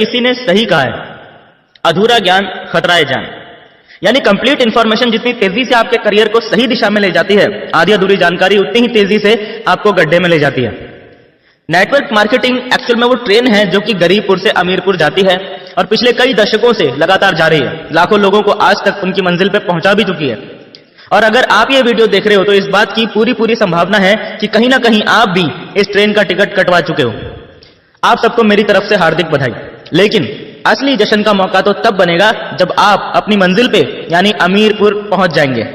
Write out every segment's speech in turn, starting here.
किसी ने सही कहा है, अधूरा ज्ञान खतरा है जान। यानी कंप्लीट इंफॉर्मेशन जितनी तेजी से आपके करियर को सही दिशा में ले जाती है, आधी अधूरी जानकारी उतनी ही तेजी से आपको गड्ढे में ले जाती है। नेटवर्क मार्केटिंग एक्चुअल में वो ट्रेन है जो कि गरीबपुर से अमीरपुर जाती है और पिछले कई दशकों से लगातार जा रही है। लाखों लोगों को आज तक उनकी मंजिल पे पहुंचा भी चुकी है। और अगर आप ये वीडियो देख रहे हो तो इस बात की पूरी संभावना है कि कहीं ना कहीं आप भी इस ट्रेन का टिकट कटवा चुके हो। आप सबको मेरी तरफ से हार्दिक बधाई। लेकिन असली जश्न का मौका तो तब बनेगा जब आप अपनी मंजिल पे यानी अमीरपुर पहुंच जाएंगे।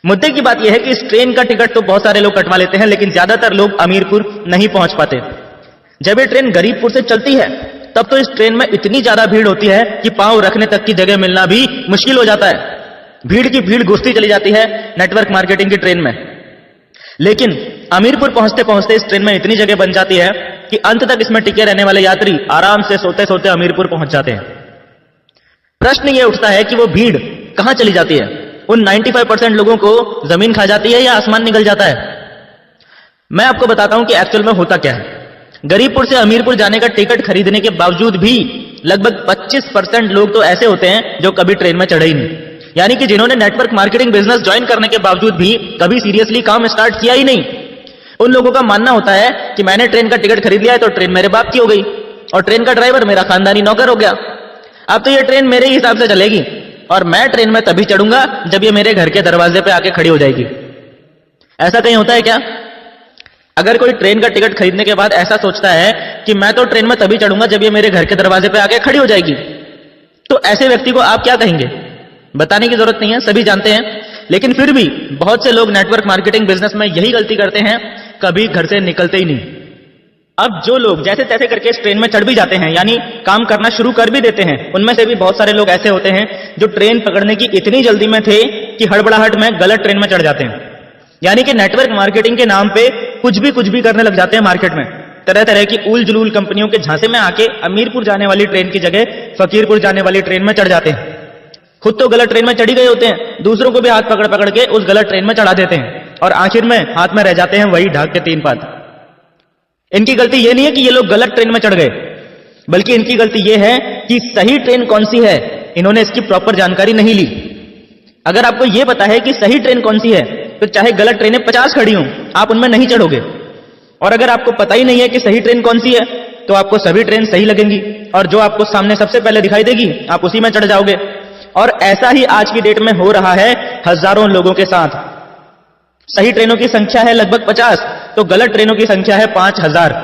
मुद्दे की बात यह है कि इस ट्रेन का टिकट तो बहुत सारे लोग कटवा लेते हैं, लेकिन ज्यादातर लोग अमीरपुर नहीं पहुंच पाते। जब ये ट्रेन गरीबपुर से चलती है तब तो इस ट्रेन में इतनी ज्यादा भीड़ होती है कि पांव रखने तक की जगह मिलना भी मुश्किल हो जाता है। भीड़ की भीड़ घुसती चली जाती है नेटवर्क मार्केटिंग की ट्रेन में। लेकिन अमीरपुर पहुंचते पहुंचते इस ट्रेन में इतनी जगह बन जाती है कि अंत तक इसमें टिके रहने वाले यात्री आराम से सोते सोते अमीरपुर पहुंच जाते हैं। प्रश्न यह उठता है कि वो भीड़ कहां चली जाती है? उन 95% लोगों को जमीन खा जाती है या आसमान निकल जाता है? मैं आपको बताता हूं कि एक्चुअल में होता क्या है। गरीबपुर से अमीरपुर जाने का टिकट खरीदने के बावजूद भी लगभग 25% लोग तो ऐसे होते हैं जो कभी ट्रेन में चढ़े ही नहीं। यानी कि जिन्होंने नेटवर्क मार्केटिंग बिजनेस ज्वाइन करने के बावजूद भी कभी सीरियसली काम स्टार्ट किया ही नहीं। उन लोगों का मानना होता है कि मैंने ट्रेन का टिकट खरीद लिया है तो ट्रेन मेरे बाप की हो गई और ट्रेन का ड्राइवर मेरा खानदानी नौकर हो गया। अब तो ये ट्रेन मेरे ही हिसाब से चलेगी और मैं ट्रेन में तभी चढ़ूंगा जब ये मेरे घर के दरवाजे पे आके खड़ी हो जाएगी। ऐसा कहीं होता है क्या? अगर कोई ट्रेन का टिकट खरीदने के बाद ऐसा सोचता है कि मैं तो ट्रेन में तभी चढ़ूंगा जब ये मेरे घर के दरवाजे पे आके खड़ी हो जाएगी, तो ऐसे व्यक्ति को आप क्या कहेंगे? बताने की जरूरत नहीं है, सभी जानते हैं। लेकिन फिर भी बहुत से लोग नेटवर्क मार्केटिंग बिजनेस में यही गलती करते हैं, कभी घर से निकलते ही नहीं। अब जो लोग जैसे तैसे करके इस ट्रेन में चढ़ भी जाते हैं, यानी काम करना शुरू कर भी देते हैं, उनमें से भी बहुत सारे लोग ऐसे होते हैं जो ट्रेन पकड़ने की इतनी जल्दी में थे कि हड़बड़ाहट में गलत ट्रेन में चढ़ जाते हैं। यानी कि नेटवर्क मार्केटिंग के नाम पे कुछ भी करने लग जाते हैं मार्केट में। तरह तरह की उल जुलूल कंपनियों के झांसे में आके अमीरपुर जाने वाली ट्रेन की जगह फकीरपुर जाने वाली ट्रेन में चढ़ जाते हैं। खुद तो गलत ट्रेन में चढ़ी गए होते हैं, दूसरों को भी हाथ पकड़ के उस गलत ट्रेन में चढ़ा देते हैं और आखिर में हाथ में रह जाते हैं वही ढाक के 3 पात। इनकी गलती यह नहीं है कि ये लोग गलत ट्रेन में चढ़ गए, बल्कि इनकी गलती यह है कि सही ट्रेन कौन सी है इन्होंने इसकी प्रॉपर जानकारी नहीं ली। अगर आपको यह पता है कि सही ट्रेन कौन सी है तो चाहे गलत ट्रेनें 50 खड़ी हों, आप उनमें नहीं चढ़ोगे। और अगर आपको पता ही नहीं है कि सही ट्रेन कौन सी है तो आपको सभी ट्रेन सही लगेंगी और जो आपको सामने सबसे पहले दिखाई देगी आप उसी में चढ़ जाओगे। और ऐसा ही आज की डेट में हो रहा है हजारों लोगों के साथ। सही ट्रेनों की संख्या है लगभग 50 तो गलत ट्रेनों की संख्या है 5000।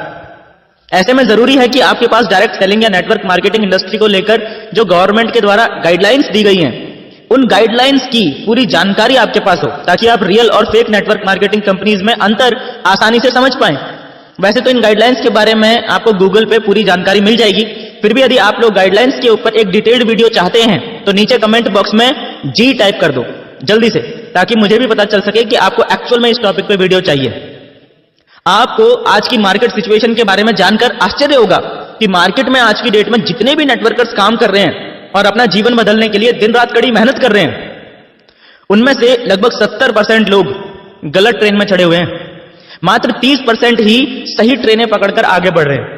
ऐसे में जरूरी है कि आपके पास डायरेक्ट सेलिंग या नेटवर्क मार्केटिंग इंडस्ट्री को लेकर जो गवर्नमेंट के द्वारा गाइडलाइंस दी गई हैं, उन गाइडलाइंस की पूरी जानकारी आपके पास हो ताकि आप रियल और फेक नेटवर्क मार्केटिंग कंपनीज में अंतर आसानी से समझ पाएं। वैसे तो इन गाइडलाइंस के बारे में आपको गूगल पे पूरी जानकारी मिल जाएगी, फिर भी यदि आप लोग गाइडलाइंस के ऊपर एक डिटेल्ड वीडियो चाहते हैं तो नीचे कमेंट बॉक्स में जी टाइप कर दो जल्दी से, ताकि मुझे भी पता चल सके कि आपको एक्चुअल में इस टॉपिक पे वीडियो चाहिए। आपको आज की मार्केट सिचुएशन के बारे में जानकर आश्चर्य होगा कि मार्केट में आज की डेट में जितने भी नेटवर्कर्स काम कर रहे हैं और अपना जीवन बदलने के लिए दिन रात कड़ी मेहनत कर रहे हैं, उनमें से लगभग 70% लोग गलत ट्रेन में चढ़े हुए हैं। मात्र 30% ही सही ट्रेनें पकड़कर आगे बढ़ रहे हैं।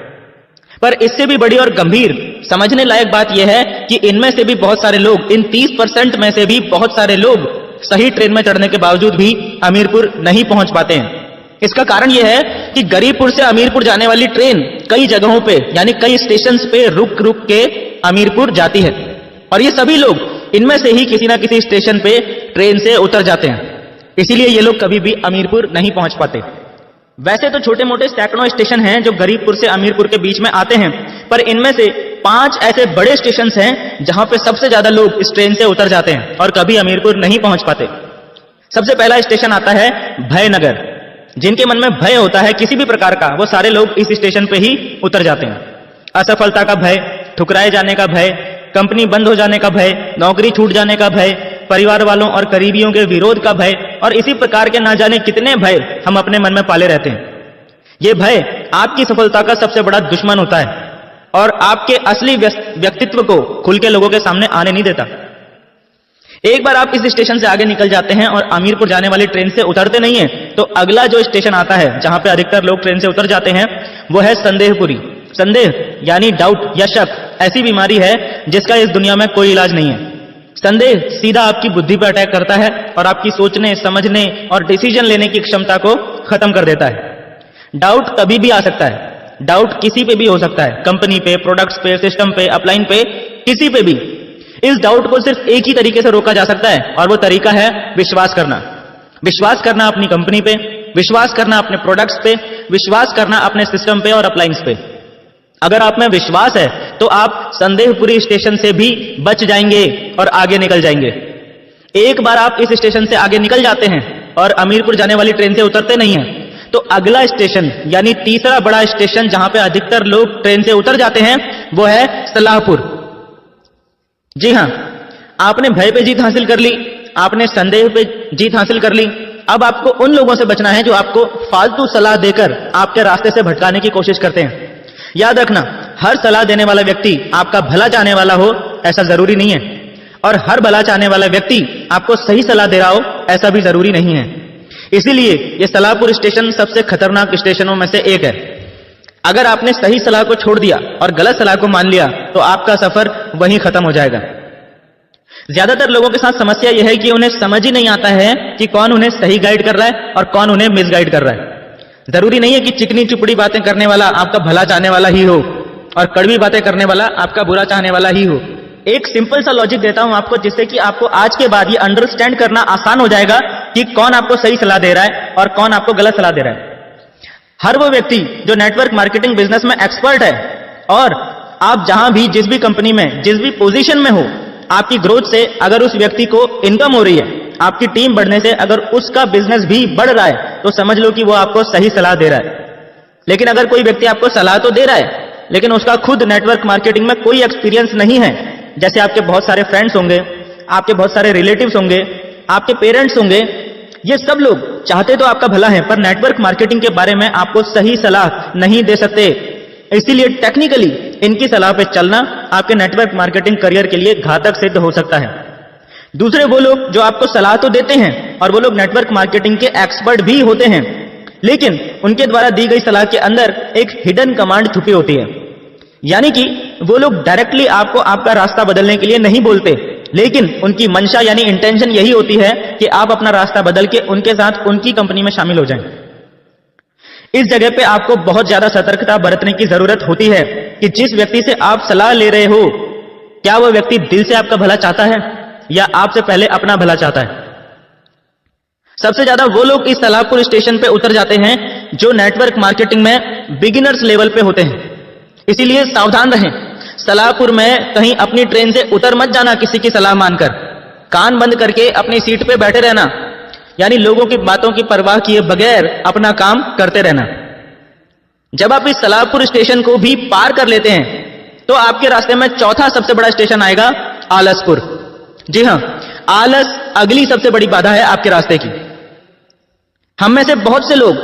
पर इससे भी बड़ी और गंभीर समझने लायक बात यह है कि इनमें से भी बहुत सारे लोग, इन 30% में से भी बहुत सारे लोग सही ट्रेन में चढ़ने के बावजूद भी अमीरपुर नहीं पहुंच पाते हैं। इसका कारण यह है कि गरीबपुर से अमीरपुर जाने वाली ट्रेन कई जगहों पे यानी कई स्टेशंस पे रुक रुक के अमीरपुर जाती है और ये सभी लोग इनमें से ही किसी ना किसी स्टेशन पे ट्रेन से उतर जाते हैं। इसीलिए ये लोग कभी भी अमीरपुर नहीं पहुंच पाते। वैसे तो छोटे मोटे सैकड़ों स्टेशन हैं जो गरीबपुर से अमीरपुर के बीच में आते हैं, पर इनमें से 5 ऐसे बड़े स्टेशन हैं जहां पे सबसे ज्यादा लोग इस ट्रेन से उतर जाते हैं और कभी अमीरपुर नहीं पहुंच पाते। सबसे पहला स्टेशन आता है भयनगर। जिनके मन में भय होता है किसी भी प्रकार का, वो सारे लोग इस स्टेशन पे ही उतर जाते हैं। असफलता का भय, ठुकराए जाने का भय, कंपनी बंद हो जाने का भय, नौकरी छूट जाने का भय, परिवार वालों और करीबियों के विरोध का भय और इसी प्रकार के ना जाने कितने भय हम अपने मन में पाले रहते हैं। ये भय आपकी सफलता का सबसे बड़ा दुश्मन होता है और आपके असली व्यक्तित्व को खुल के लोगों के सामने आने नहीं देता। एक बार आप इस स्टेशन से आगे निकल जाते हैं और अमीरपुर जाने वाली ट्रेन से उतरते नहीं हैं, तो अगला जो स्टेशन आता है जहां पे अधिकतर लोग ट्रेन से उतर जाते हैं वो है संदेहपुरी। संदेह यानी डाउट या शक, ऐसी बीमारी है जिसका इस दुनिया में कोई इलाज नहीं है। संदेह सीधा आपकी बुद्धि पर अटैक करता है और आपकी सोचने, समझने और डिसीजन लेने की क्षमता को खत्म कर देता है। डाउट कभी भी आ सकता है, डाउट किसी पे भी हो सकता है, कंपनी पे, प्रोडक्ट्स पे, सिस्टम पे, अपलाइन पे, किसी पे भी। इस डाउट को सिर्फ एक ही तरीके से रोका जा सकता है और वो तरीका है विश्वास करना। विश्वास करना अपनी कंपनी पे, विश्वास करना अपने प्रोडक्ट्स पे, विश्वास करना अपने सिस्टम पे और अपलाइंस पे। अगर आप में विश्वास है तो आप संदेहपुरी स्टेशन से भी बच जाएंगे और आगे निकल जाएंगे। एक बार आप इस स्टेशन से आगे निकल जाते हैं और अमीरपुर जाने वाली ट्रेन से उतरते नहीं हैं, तो अगला स्टेशन यानी तीसरा बड़ा स्टेशन जहां पे अधिकतर लोग ट्रेन से उतर जाते हैं वो है सलाहपुर। जी हां, आपने भय पे जीत हासिल कर ली, आपने संदेह पे जीत हासिल कर ली। अब आपको उन लोगों से बचना है जो आपको फालतू सलाह देकर आपके रास्ते से भटकाने की कोशिश करते हैं। याद रखना, हर सलाह देने वाला व्यक्ति आपका भला चाहने वाला हो ऐसा जरूरी नहीं है, और हर भला चाहने वाला व्यक्ति आपको सही सलाह दे रहा हो ऐसा भी जरूरी नहीं है। इसीलिए यह सलाहपुर स्टेशन सबसे खतरनाक स्टेशनों में से एक है। अगर आपने सही सलाह को छोड़ दिया और गलत सलाह को मान लिया तो आपका सफर वहीं खत्म हो जाएगा। ज्यादातर लोगों के साथ समस्या यह है कि उन्हें समझ ही नहीं आता है कि कौन उन्हें सही गाइड कर रहा है और कौन उन्हें मिसगाइड कर रहा है। जरूरी नहीं है कि चिकनी चुपड़ी बातें करने वाला आपका भला चाहने वाला ही हो और कड़वी बातें करने वाला आपका बुरा चाहने वाला ही हो। एक सिंपल सा लॉजिक देता हूं आपको, जिससे कि आपको आज के बाद ये अंडरस्टैंड करना आसान हो जाएगा कि कौन आपको सही सलाह दे रहा है और कौन आपको गलत सलाह दे रहा है। हर वो व्यक्ति जो नेटवर्क मार्केटिंग बिजनेस में एक्सपर्ट है, और आप जहां भी, जिस भी कंपनी में, जिस भी पोजीशन में हो, आपकी ग्रोथ से अगर उस व्यक्ति को इनकम हो रही है, आपकी टीम बढ़ने से अगर उसका बिजनेस भी बढ़ रहा है, तो समझ लो कि वो आपको सही सलाह दे रहा है। लेकिन अगर कोई व्यक्ति आपको सलाह तो दे रहा है लेकिन उसका खुद नेटवर्क मार्केटिंग में कोई एक्सपीरियंस नहीं है, जैसे आपके बहुत सारे फ्रेंड्स होंगे, आपके बहुत सारे रिलेटिव्स होंगे, आपके पेरेंट्स होंगे, ये सब लोग चाहते तो आपका भला है पर नेटवर्क मार्केटिंग के बारे में आपको सही सलाह नहीं दे सकते। इसीलिए टेक्निकली इनकी सलाह पे चलना आपके नेटवर्क मार्केटिंग करियर के लिए घातक सिद्ध हो सकता है। दूसरे वो लोग जो आपको सलाह तो देते हैं और वो लोग नेटवर्क मार्केटिंग के एक्सपर्ट भी होते हैं, लेकिन उनके द्वारा दी गई सलाह के अंदर एक हिडन कमांड छुपी होती है। यानी कि वो लोग डायरेक्टली आपको आपका रास्ता बदलने के लिए नहीं बोलते, लेकिन उनकी मंशा यानी इंटेंशन यही होती है कि आप अपना रास्ता बदल के उनके साथ उनकी कंपनी में शामिल हो जाएं। इस जगह पे आपको बहुत ज्यादा सतर्कता बरतने की जरूरत होती है कि जिस व्यक्ति से आप सलाह ले रहे हो, क्या वो व्यक्ति दिल से आपका भला चाहता है या आपसे पहले अपना भला चाहता है। सबसे ज्यादा वो लोग इस सलाहपुर स्टेशन पे उतर जाते हैं जो नेटवर्क मार्केटिंग में बिगिनर्स लेवल पे होते हैं। इसीलिए सावधान रहें, सलाहपुर में कहीं अपनी ट्रेन से उतर मत जाना किसी की सलाह मानकर। कान बंद करके अपनी सीट पे बैठे रहना, यानी लोगों की बातों की परवाह किए बगैर अपना काम करते रहना। जब आप इस सलाहपुर स्टेशन को भी पार कर लेते हैं तो आपके रास्ते में चौथा सबसे बड़ा स्टेशन आएगा आलसपुर। जी हां, आलस अगली सबसे बड़ी बाधा है आपके रास्ते की। हम में से बहुत से लोग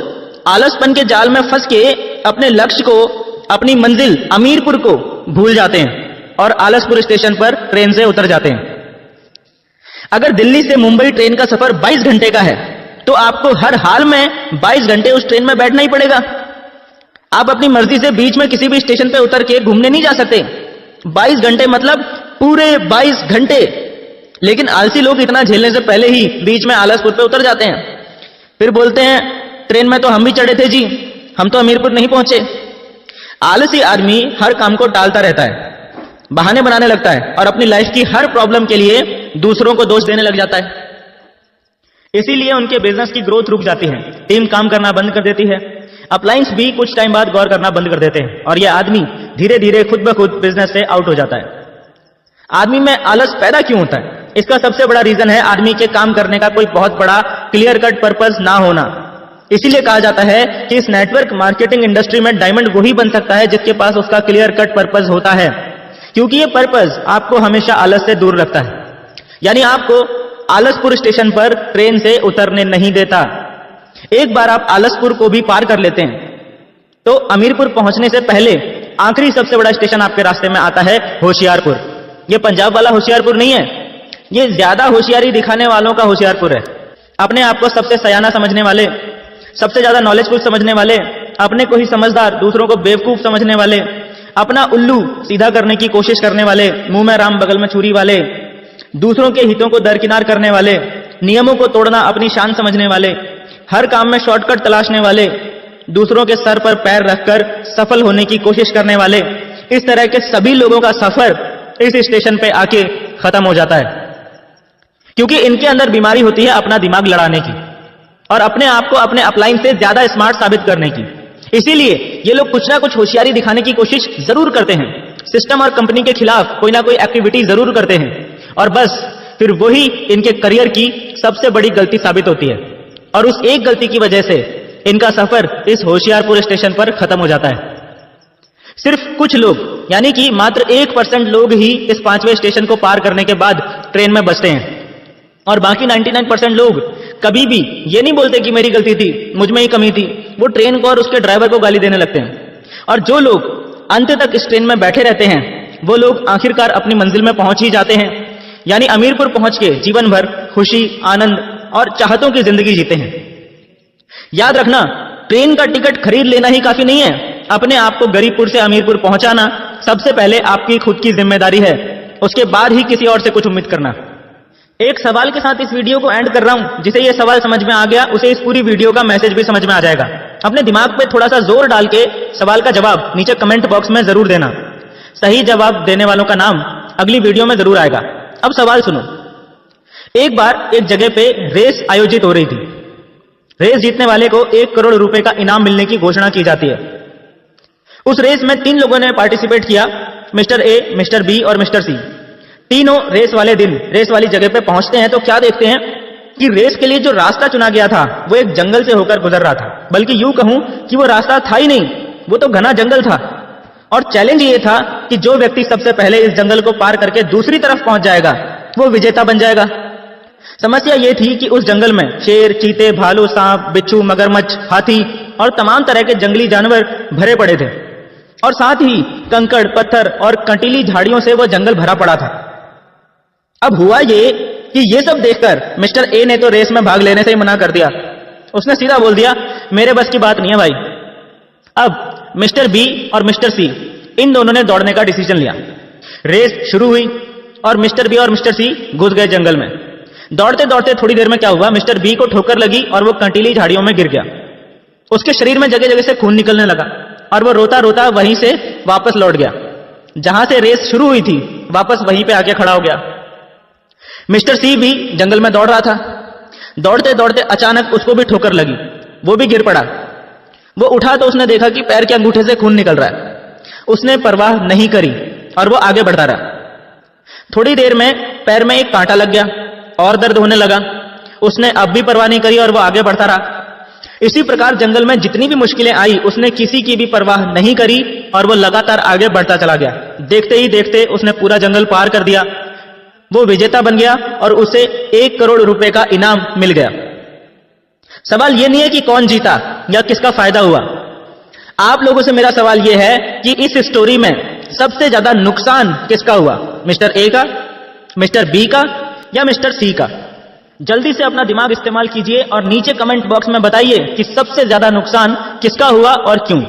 आलसपन के जाल में फंस के अपने लक्ष्य को, अपनी मंजिल अमीरपुर को भूल जाते हैं और आलसपुर स्टेशन पर ट्रेन से उतर जाते हैं। अगर दिल्ली से मुंबई ट्रेन का सफर 22 घंटे का है तो आपको हर हाल में 22 घंटे उस ट्रेन में बैठना ही पड़ेगा। आप अपनी मर्जी से बीच में किसी भी स्टेशन पे उतर के घूमने नहीं जा सकते। 22 घंटे मतलब पूरे 22 घंटे। लेकिन आलसी लोग इतना झेलने से पहले ही बीच में आलसपुर पे उतर जाते हैं, फिर बोलते हैं ट्रेन में तो हम भी चढ़े थे जी, हम तो अमीरपुर नहीं पहुंचे। आलसी आदमी हर काम को टालता रहता है, बहाने बनाने लगता है और अपनी लाइफ की हर प्रॉब्लम के लिए दूसरों को दोष देने लग जाता है। इसीलिए उनके बिजनेस की ग्रोथ रुक जाती है, टीम काम करना बंद कर देती है, अपलाइंस भी कुछ टाइम बाद गौर करना बंद कर देते हैं और यह आदमी धीरे धीरे खुद ब खुद बिजनेस से आउट हो जाता है। आदमी में आलस पैदा क्यों होता है? इसका सबसे बड़ा रीजन है आदमी के काम करने का कोई बहुत बड़ा क्लियर कट पर्पस ना होना। इसीलिए कहा जाता है कि इस नेटवर्क मार्केटिंग इंडस्ट्री में डायमंड वही बन सकता है जिसके पास उसका क्लियर कट पर्पस होता है, क्योंकि ये पर्पस आपको हमेशा आलस से दूर रखता है। यानी आपको आलसपुर स्टेशन पर ट्रेन से उतरने नहीं देता। एक बार आप आलसपुर को भी पार कर लेते हैं तो अमीरपुर पहुंचने से पहले आखिरी सबसे बड़ा स्टेशन आपके रास्ते में आता है होशियारपुर। यह पंजाब वाला होशियारपुर नहीं है, ये ज्यादा होशियारी दिखाने वालों का होशियारपुर है। अपने आप को सबसे सयाना समझने वाले, सबसे ज्यादा नॉलेजफुल समझने वाले, अपने को ही समझदार दूसरों को बेवकूफ समझने वाले, अपना उल्लू सीधा करने की कोशिश करने वाले, मुंह में राम बगल में छुरी वाले, दूसरों के हितों को दरकिनार करने वाले, नियमों को तोड़ना अपनी शान समझने वाले, हर काम में शॉर्टकट तलाशने वाले, दूसरों के सर पर पैर रखकर सफल होने की कोशिश करने वाले, इस तरह के सभी लोगों का सफर इस स्टेशन पे आके खत्म हो जाता है, क्योंकि इनके अंदर बीमारी होती है अपना दिमाग लड़ाने की और अपने आप को अपने अपलाइन से ज्यादा स्मार्ट साबित करने की। इसीलिए ये लोग कुछ ना कुछ होशियारी दिखाने की कोशिश जरूर करते हैं, सिस्टम और कंपनी के खिलाफ कोई ना कोई एक्टिविटी जरूर करते हैं, और बस फिर वही इनके करियर की सबसे बड़ी गलती साबित होती है, और उस एक गलती की वजह से इनका सफर इस होशियारपुर स्टेशन पर खत्म हो जाता है। सिर्फ कुछ लोग, यानी कि मात्र 1% लोग ही इस 5वें स्टेशन को पार करने के बाद ट्रेन में बचते हैं, और बाकी 99% लोग कभी भी ये नहीं बोलते कि मेरी गलती थी, मुझ में ही कमी थी। वो ट्रेन को और उसके ड्राइवर को गाली देने लगते हैं, और जो लोग अंत तक इस ट्रेन में बैठे रहते हैं वो लोग आखिरकार अपनी मंजिल में पहुंच ही जाते हैं, यानी अमीरपुर पहुंच के जीवन भर खुशी, आनंद और चाहतों की जिंदगी जीते हैं। याद रखना, ट्रेन का टिकट खरीद लेना ही काफी नहीं है, अपने आप को गरीबपुर से अमीरपुर पहुंचाना सबसे पहले आपकी खुद की जिम्मेदारी है, उसके बाद ही किसी और से कुछ उम्मीद करना। एक सवाल के साथ इस वीडियो को एंड कर रहा हूं, जिसे यह सवाल समझ में आ गया उसे इस पूरी वीडियो का मैसेज भी समझ में आ जाएगा। अपने दिमाग पे थोड़ा सा जोर डाल के सवाल का जवाब नीचे कमेंट बॉक्स में जरूर देना, सही जवाब देने वालों का नाम अगली वीडियो में जरूर आएगा। अब सवाल सुनो। एक बार एक जगह पे रेस आयोजित हो रही थी। रेस जीतने वाले को 1 करोड़ रुपए का इनाम मिलने की घोषणा की जाती है। उस रेस में 3 लोगों ने पार्टिसिपेट किया, मिस्टर ए, मिस्टर बी और मिस्टर सी। तीनों रेस वाले दिन रेस वाली जगह पे पहुंचते हैं तो क्या देखते हैं कि रेस के लिए जो रास्ता चुना गया था वो एक जंगल से होकर गुजर रहा था, बल्कि यूं कहूं कि वो रास्ता था ही नहीं, वो तो घना जंगल था। और चैलेंज ये था कि जो व्यक्ति सबसे पहले इस जंगल को पार करके दूसरी तरफ पहुंच जाएगा वो विजेता बन जाएगा। समस्या ये थी कि उस जंगल में शेर, चीते, भालू, सांप, बिच्छू, मगरमच्छ, हाथी और तमाम तरह के जंगली जानवर भरे पड़े थे, और साथ ही कंकड़, पत्थर और कंटीली झाड़ियों से वो जंगल भरा पड़ा था। अब हुआ ये कि ये सब देखकर मिस्टर ए ने तो रेस में भाग लेने से ही मना कर दिया। उसने सीधा बोल दिया, मेरे बस की बात नहीं है भाई। अब मिस्टर बी और मिस्टर सी इन दोनों ने दौड़ने का डिसीजन लिया। रेस शुरू हुई और मिस्टर बी और मिस्टर सी घुस गए जंगल में। दौड़ते दौड़ते थोड़ी देर में क्या हुआ, मिस्टर बी को ठोकर लगी और वो कंटीली झाड़ियों में गिर गया। उसके शरीर में जगह जगह से खून निकलने लगा और वो रोता रोता वहीं से वापस लौट गया, जहां से रेस शुरू हुई थी, वापस वहीं पे आके खड़ा हो गया। मिस्टर सी भी जंगल में दौड़ रहा था। दौड़ते दौड़ते अचानक उसको भी ठोकर लगी, वो भी गिर पड़ा। वो उठा तो उसने देखा कि पैर के अंगूठे से खून निकल रहा है। उसने परवाह नहीं करी और वो आगे बढ़ता रहा। थोड़ी देर में पैर में एक कांटा लग गया और दर्द होने लगा। उसने अब भी परवाह नहीं करी और वो आगे बढ़ता रहा। इसी प्रकार जंगल में जितनी भी मुश्किलें आई उसने किसी की भी परवाह नहीं करी और वो लगातार आगे बढ़ता चला गया। देखते ही देखते उसने पूरा जंगल पार कर दिया। वो विजेता बन गया और उसे 1 करोड़ रुपए का इनाम मिल गया। सवाल ये नहीं है कि कौन जीता या किसका फायदा हुआ। आप लोगों से मेरा सवाल यह है कि इस स्टोरी में सबसे ज्यादा नुकसान किसका हुआ, मिस्टर ए का, मिस्टर बी का या मिस्टर सी का? जल्दी से अपना दिमाग इस्तेमाल कीजिए और नीचे कमेंट बॉक्स में बताइए कि सबसे ज्यादा नुकसान किसका हुआ और क्यों।